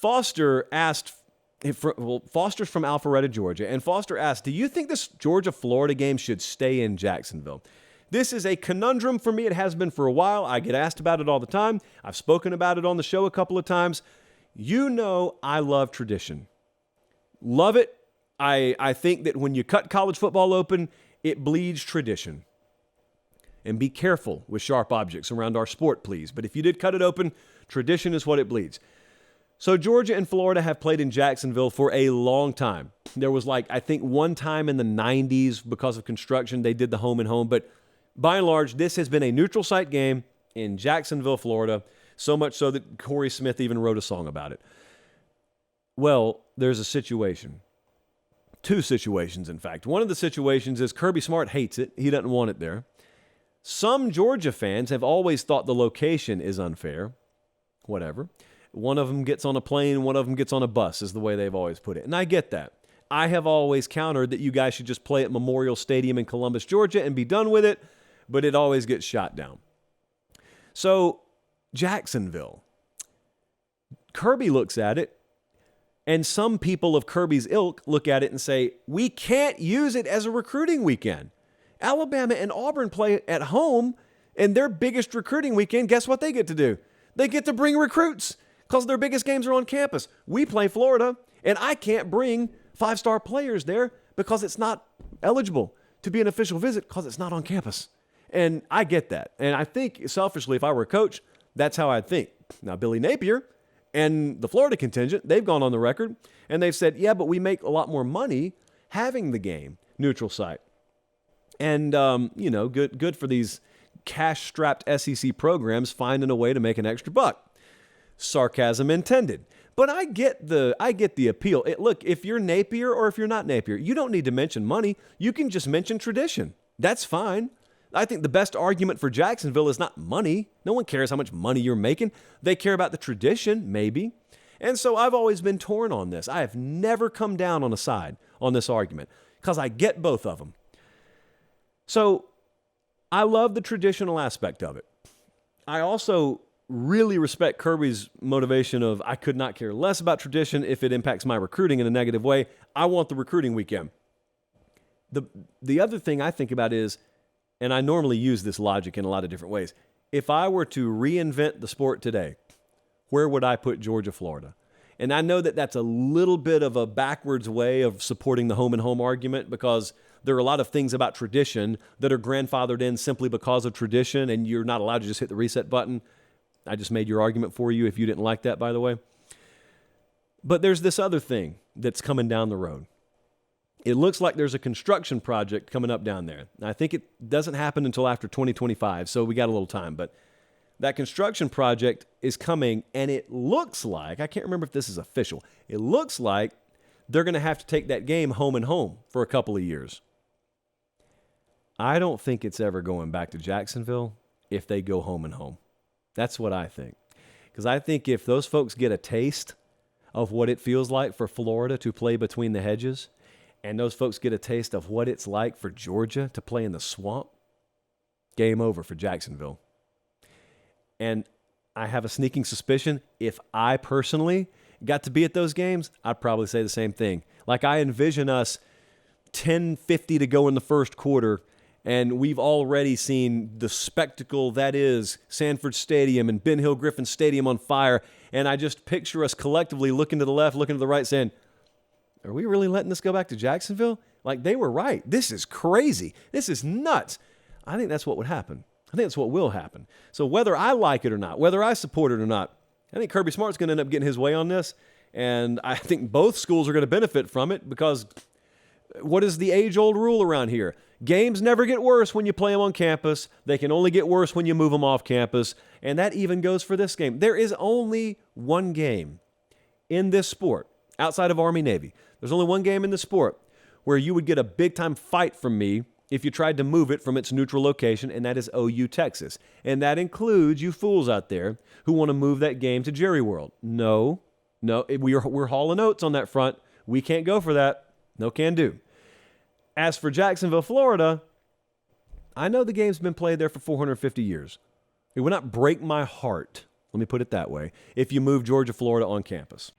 Foster asked, Foster's from Alpharetta, Georgia, and Foster asked, do you think this Georgia-Florida game should stay in Jacksonville? This is a conundrum for me. It has been for a while. I get asked about it all the time. I've spoken about it on the show a couple of times. You know I love tradition. Love it. I think that when you cut college football open, it bleeds tradition. And be careful with sharp objects around our sport, please. But if you did cut it open, tradition is what it bleeds. So Georgia and Florida have played in Jacksonville for a long time. There was I think one time in the 90s because of construction, they did the home and home. But by and large, this has been a neutral site game in Jacksonville, Florida, so much so that Corey Smith even wrote a song about it. Well, there's a situation. Two situations, in fact. One of the situations is Kirby Smart hates it. He doesn't want it there. Some Georgia fans have always thought the location is unfair. Whatever. One of them gets on a plane, one of them gets on a bus, is the way they've always put it. And I get that. I have always countered that you guys should just play at Memorial Stadium in Columbus, Georgia, and be done with it, but it always gets shot down. So, Jacksonville. Kirby looks at it, and some people of Kirby's ilk look at it and say, we can't use it as a recruiting weekend. Alabama and Auburn play at home, and their biggest recruiting weekend, guess what they get to do? They get to bring recruits because their biggest games are on campus. We play Florida, and I can't bring five-star players there because it's not eligible to be an official visit because it's not on campus. And I get that. And I think, selfishly, if I were a coach, that's how I'd think. Now, Billy Napier and the Florida contingent, they've gone on the record, and they've said, yeah, but we make a lot more money having the game neutral site. And, good for these cash-strapped SEC programs finding a way to make an extra buck. Sarcasm intended. But I get the appeal. Look, if you're Napier or if you're not Napier, you don't need to mention money. You can just mention tradition. That's fine. I think the best argument for Jacksonville is not money. No one cares how much money you're making. They care about the tradition, maybe. And so I've always been torn on this. I have never come down on a side on this argument because I get both of them. So I love the traditional aspect of it. I also really respect Kirby's motivation of I could not care less about tradition if it impacts my recruiting in a negative way. I want the recruiting weekend. The other thing I think about is, and I normally use this logic in a lot of different ways, if I were to reinvent the sport today, where would I put Georgia, Florida? And I know that that's a little bit of a backwards way of supporting the home and home argument because there are a lot of things about tradition that are grandfathered in simply because of tradition, and you're not allowed to just hit the reset button. I just made your argument for you if you didn't like that, by the way. But there's this other thing that's coming down the road. It looks like there's a construction project coming up down there. I think it doesn't happen until after 2025, so we got a little time. But that construction project is coming, and it looks like, I can't remember if this is official, it looks like they're going to have to take that game home and home for a couple of years. I don't think it's ever going back to Jacksonville if they go home and home. That's what I think. Because I think if those folks get a taste of what it feels like for Florida to play between the hedges, and those folks get a taste of what it's like for Georgia to play in the swamp, game over for Jacksonville. And I have a sneaking suspicion if I personally got to be at those games, I'd probably say the same thing. Like I envision us 10:50 to go in the first quarter, and we've already seen the spectacle that is Sanford Stadium and Ben Hill Griffin Stadium on fire. And I just picture us collectively looking to the left, looking to the right, saying, are we really letting this go back to Jacksonville? Like, they were right. This is crazy. This is nuts. I think that's what would happen. I think that's what will happen. So whether I like it or not, whether I support it or not, I think Kirby Smart's going to end up getting his way on this. And I think both schools are going to benefit from it because what is the age-old rule around here? Games never get worse when you play them on campus. They can only get worse when you move them off campus. And that even goes for this game. There is only one game in this sport, outside of Army-Navy. There's only one game in the sport where you would get a big-time fight from me if you tried to move it from its neutral location, and that is OU, Texas. And that includes you fools out there who want to move that game to Jerry World. No, we're hauling oats on that front. We can't go for that. No can do. As for Jacksonville, Florida, I know the game's been played there for 450 years. It would not break my heart Let me put it that way. If you move Georgia, Florida on campus.